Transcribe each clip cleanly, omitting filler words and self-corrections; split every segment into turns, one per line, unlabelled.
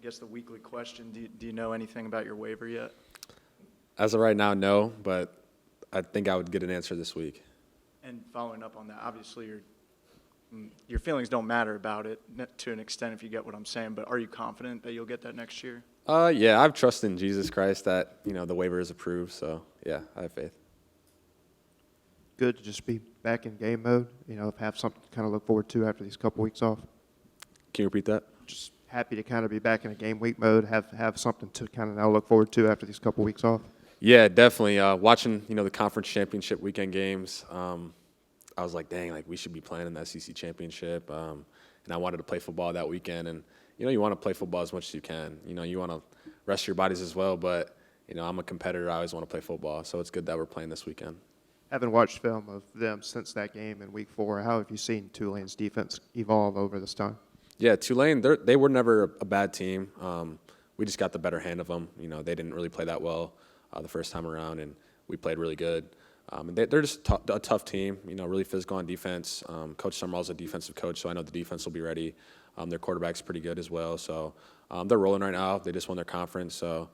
guess the weekly question, do you know anything about your waiver yet?
As of right now, no, but I think I would get an answer this week.
And following up on that, obviously your feelings don't matter about it to an extent if you get what I'm saying, but are you confident that you'll get that next year?
Yeah, I've trusted in Jesus Christ that, the waiver is approved, so yeah, I have faith.
Good to just be back in game mode, have something to kind of look forward to after these couple weeks off.
Can you repeat that?
Just happy to kind of be back in a game week mode, have something to kind of now look forward to after these couple weeks off.
Yeah, definitely. Watching, the conference championship weekend games, I was like, dang, we should be playing in the SEC championship. And I wanted to play football that weekend. And, you want to play football as much as you can. You want to rest your bodies as well. But, I'm a competitor. I always want to play football. So it's good that we're playing this weekend.
Having watched film of them since that game in week 4, how have you seen Tulane's defense evolve over this time?
Yeah, Tulane, they were never a bad team. We just got the better hand of them. They didn't really play that well the first time around, and we played really good. And they're just a tough team, really physical on defense. Coach Summerall's a defensive coach, so I know the defense will be ready. Their quarterback's pretty good as well. So they're rolling right now. They just won their conference, so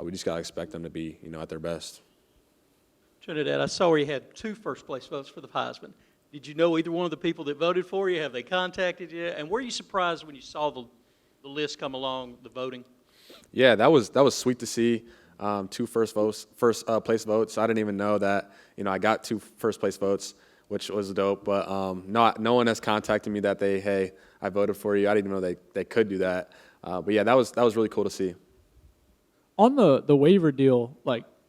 we just got to expect them to be, at their best.
Trinidad, I saw where you had 2 first-place votes for the Heisman. Did you know either one of the people that voted for you? Have they contacted you? And were you surprised when you saw the list come along, the voting?
Yeah, that was sweet to see. 2 first place votes. I didn't even know that. I got 2 first-place votes, which was dope. But no one has contacted me that hey, I voted for you. I didn't even know they could do that. But yeah, that was really cool to see.
On the waiver deal,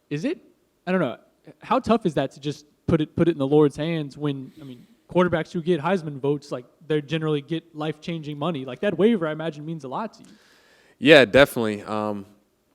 is it? I don't know. How tough is that to just put it in the Lord's hands when, quarterbacks who get Heisman votes, they generally get life-changing money. That waiver, I imagine, means a lot to you.
Yeah, definitely.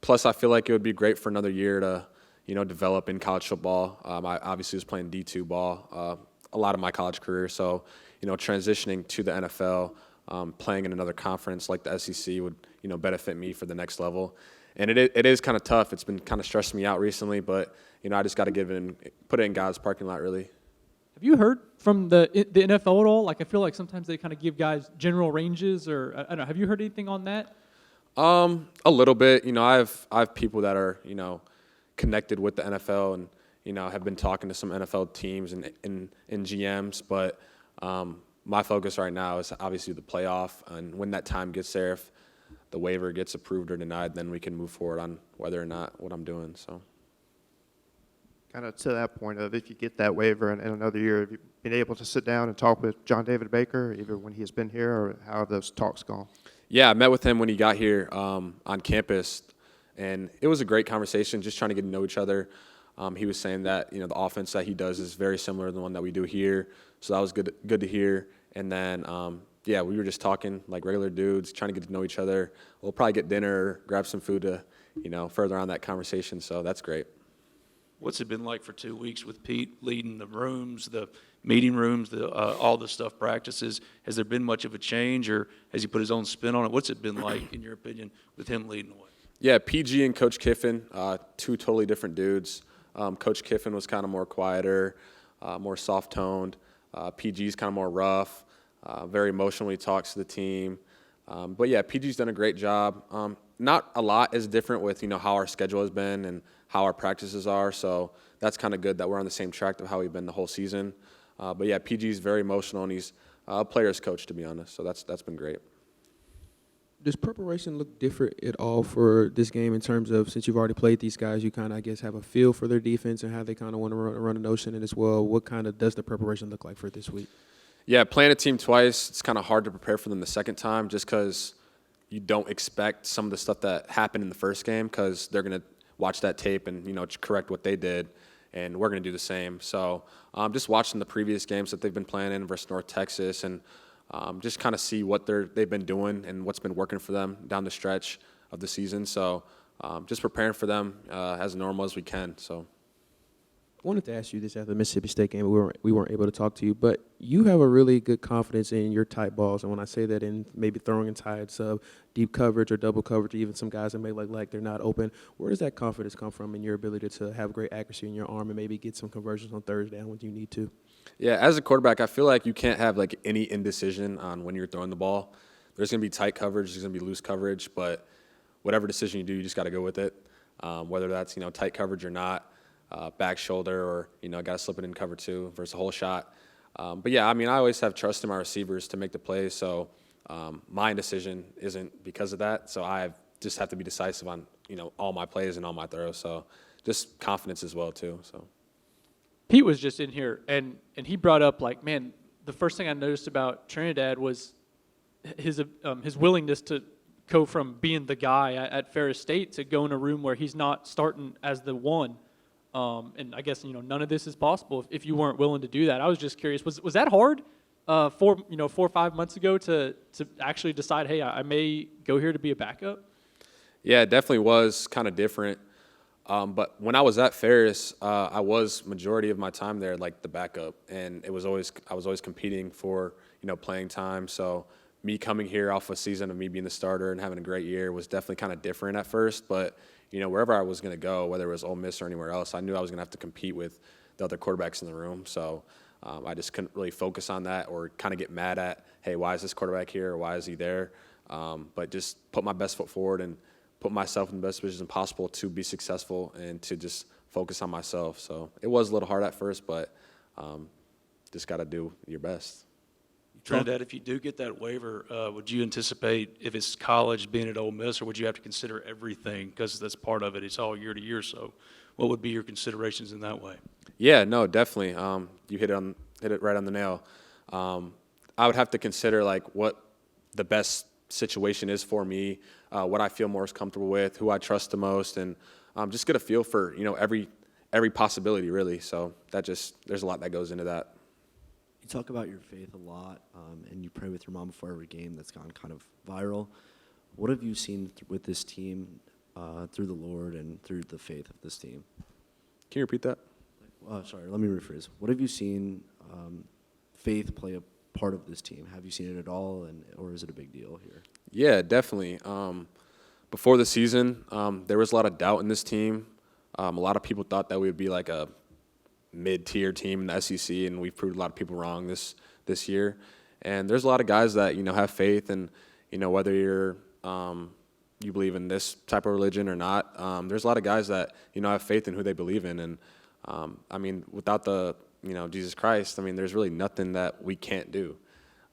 Plus, I feel like it would be great for another year to, develop in college football. I obviously was playing D2 ball a lot of my college career. So, transitioning to the NFL, playing in another conference like the SEC would, benefit me for the next level. And it is kind of tough. It's been kind of stressing me out recently, but I just got to put it in God's parking lot, really.
Have you heard from the NFL at all? I feel like sometimes they kind of give guys general ranges, or I don't know. Have you heard anything on that?
A little bit. I have people that are connected with the NFL and have been talking to some NFL teams and GMs, but my focus right now is obviously the playoff, and when that time gets there, if the waiver gets approved or denied, then we can move forward on whether or not what I'm doing. So,
kind of to that point of if you get that waiver in another year, have you been able to sit down and talk with John David Baker, either when he has been here, or how have those talks gone?
Yeah, I met with him when he got here on campus, and it was a great conversation, just trying to get to know each other. He was saying that the offense that he does is very similar to the one that we do here, so that was good to hear. And then yeah, we were just talking like regular dudes, trying to get to know each other. We'll probably get dinner, grab some food to further on that conversation. So that's great.
What's it been like for 2 weeks with Pete leading the rooms, the meeting rooms, all the stuff practices? Has there been much of a change, or has he put his own spin on it? What's it been like, in your opinion, with him leading the way?
Yeah, PG and Coach Kiffin, 2 totally different dudes. Coach Kiffin was kind of more quieter, more soft-toned. PG's kind of more rough, very emotional when he talks to the team. But yeah, PG's done a great job. Not a lot is different with how our schedule has been and how our practices are. So that's kind of good that we're on the same track of how we've been the whole season. But yeah, PG's very emotional, and he's a player's coach, to be honest. So that's been great.
Does preparation look different at all for this game in terms of, since you've already played these guys, you kind of, I guess, have a feel for their defense and how they kind of want to run a notion in as well? What kind of does the preparation look like for this week?
Yeah, playing a team twice, it's kind of hard to prepare for them the second time just because you don't expect some of the stuff that happened in the first game, because they're going to watch that tape and, correct what they did, and we're going to do the same. So just watching the previous games that they've been playing in versus North Texas, and just kind of see what they've been doing and what's been working for them down the stretch of the season. So just preparing for them as normal as we can. So
I wanted to ask you this after the Mississippi State game. We weren't able to talk to you, but you have a really good confidence in your tight balls. And when I say that, in maybe throwing in tight sub, deep coverage or double coverage, or even some guys that may look like they're not open, where does that confidence come from in your ability to have great accuracy in your arm and maybe get some conversions on third down when you need to?
Yeah, as a quarterback, I feel like you can't have any indecision on when you're throwing the ball. There's going to be tight coverage, there's going to be loose coverage, but whatever decision you do, you just got to go with it. Whether that's, tight coverage or not, back shoulder, or, got to slip it in cover 2 versus a whole shot. But yeah, I always have trust in my receivers to make the plays. So my decision isn't because of that. So I just have to be decisive on, all my plays and all my throws. So just confidence as well too. So
Pete was just in here, and he brought up, like, man, the first thing I noticed about Trinidad was his willingness to go from being the guy at Ferris State to go in a room where he's not starting as the one. And I guess, none of this is possible if you weren't willing to do that. I was just curious, was that hard 4 or 5 months ago to actually decide, hey, I may go here to be a backup?
yeah, it definitely was kind of different. But when I was at Ferris, I was majority of my time there like the backup, and I was always competing for playing time. So me coming here off a season of me being the starter and having a great year was definitely kind of different at first. But wherever I was going to go, whether it was Ole Miss or anywhere else, I knew I was going to have to compete with the other quarterbacks in the room. So I just couldn't really focus on that or kind of get mad at, hey, why is this quarterback here or why is he there? But just put my best foot forward and put myself in the best position possible to be successful and to just focus on myself. So it was a little hard at first, but just got to do your best.
Trinidad, if you do get that waiver, would you anticipate, if it's college, being at Ole Miss, or would you have to consider everything because that's part of it? It's all year to year. So, what would be your considerations in that way?
Yeah, no, definitely. You hit it right on the nail. I would have to consider like what the best situation is for me, what I feel most comfortable with, who I trust the most, and just get a feel for every possibility really. So there's a lot that goes into that.
You talk about your faith a lot, and you pray with your mom before every game. That's gone kind of viral. What have you seen with this team through the Lord and through the faith of this team?
Can you repeat that?
Sorry, let me rephrase. What have you seen faith play a part of this team? Have you seen it at all, or is it a big deal here?
Yeah, definitely. Before the season, there was a lot of doubt in this team. A lot of people thought that we would be like a mid-tier team in the SEC, and we've proved a lot of people wrong this year. And there's a lot of guys that have faith, and whether you're you believe in this type of religion or not, there's a lot of guys that have faith in who they believe in. And without the Jesus Christ, there's really nothing that we can't do.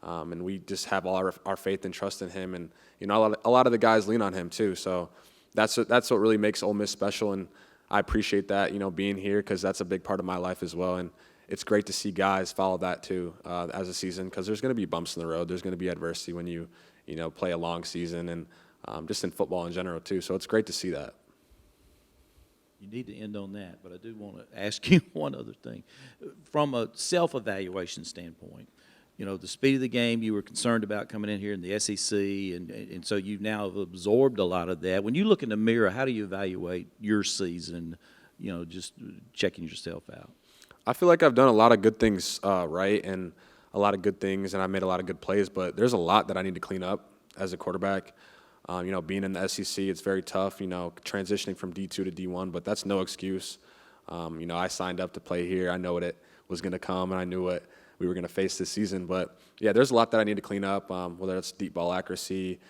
And we just have all our faith and trust in Him, and a lot of the guys lean on Him too. So that's what really makes Ole Miss special, and I appreciate that being here because that's a big part of my life as well. And it's great to see guys follow that too as a season, because there's going to be bumps in the road. There's going to be adversity when you play a long season, and just in football in general too. So it's great to see that.
You need to end on that, but I do want to ask you one other thing. From a self-evaluation standpoint, the speed of the game you were concerned about coming in here in the SEC, and so you now have absorbed a lot of that. When you look in the mirror, how do you evaluate your season, just checking yourself out?
I feel like I've done a lot of good things right, and a lot of good things, and I made a lot of good plays, but there's a lot that I need to clean up as a quarterback. Being in the SEC, it's very tough, transitioning from D2 to D1, but that's no excuse. I signed up to play here. I know what it was going to come, and I knew what we were going to face this season. But, yeah, there's a lot that I need to clean up, whether it's deep ball accuracy,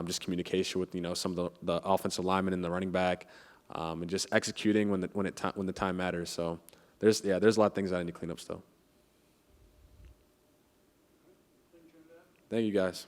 just communication with, some of the offensive linemen and the running back, and just executing when the time matters. So there's a lot of things that I need to clean up still. Thank you, guys.